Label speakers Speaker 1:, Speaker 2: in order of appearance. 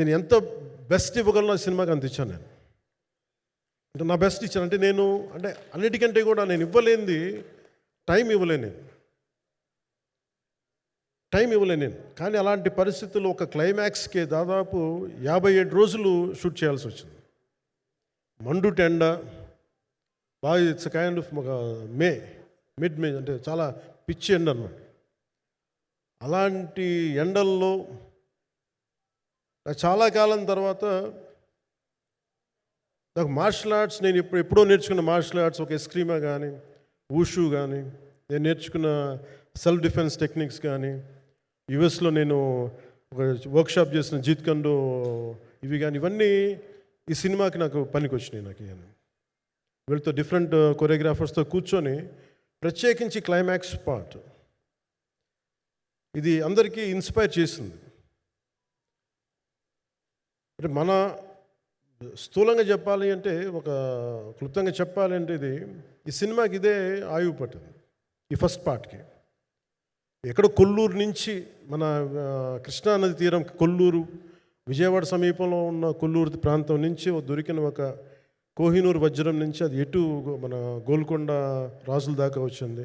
Speaker 1: నేను ఎంత బెస్ట్ ఇవ్వగలను ఆ సినిమాకి అంత ఇచ్చాను నేను. అంటే నా బెస్ట్ ఇచ్చాను. అంటే నేను అంటే అన్నిటికంటే కూడా నేను ఇవ్వలేనిది టైం ఇవ్వలేను నేను. కానీ అలాంటి పరిస్థితుల్లో ఒక క్లైమాక్స్కి దాదాపు 57 రోజులు షూట్ చేయాల్సి వచ్చింది. మండు టెండ బాగా, ఇట్స్ కైండ్ ఆఫ్ ఒక మిడ్ మే, అంటే చాలా పిచ్చి ఎండ అన్నమాట. అలాంటి ఎండల్లో చాలా కాలం తర్వాత నాకు మార్షల్ ఆర్ట్స్, నేను ఎప్పుడో నేర్చుకున్న మార్షల్ ఆర్ట్స్, ఒక ఎస్క్రీమా కానీ, ఊషు కానీ, నేను నేర్చుకున్న సెల్ఫ్ డిఫెన్స్ టెక్నిక్స్ కానీ, యుఎస్లో నేను ఒక వర్క్షాప్ చేసిన జీత్ కండో ఇవి కానీ, ఇవన్నీ ఈ సినిమాకి నాకు పనికి వచ్చినాయి. నాకు ఇవన్నీ వీళ్ళతో డిఫరెంట్ కొరియోగ్రాఫర్స్తో కూర్చొని, ప్రత్యేకించి క్లైమాక్స్ పార్ట్ ఇది అందరికీ ఇన్స్పైర్ చేసింది. అంటే మన స్థూలంగా చెప్పాలి అంటే, ఒక క్లుప్తంగా చెప్పాలి అంటే, ఈ సినిమాకి ఇదే ఆయువు పట్టింది. ఈ ఫస్ట్ పార్ట్కి ఎక్కడో కొల్లూరు నుంచి, మన కృష్ణానది తీరం కొల్లూరు, విజయవాడ సమీపంలో ఉన్న కొల్లూరు ప్రాంతం నుంచి దొరికిన ఒక కోహినూరు వజ్రం నుంచి అది ఎటు మన గోల్కొండ రాజుల దాకా వచ్చింది.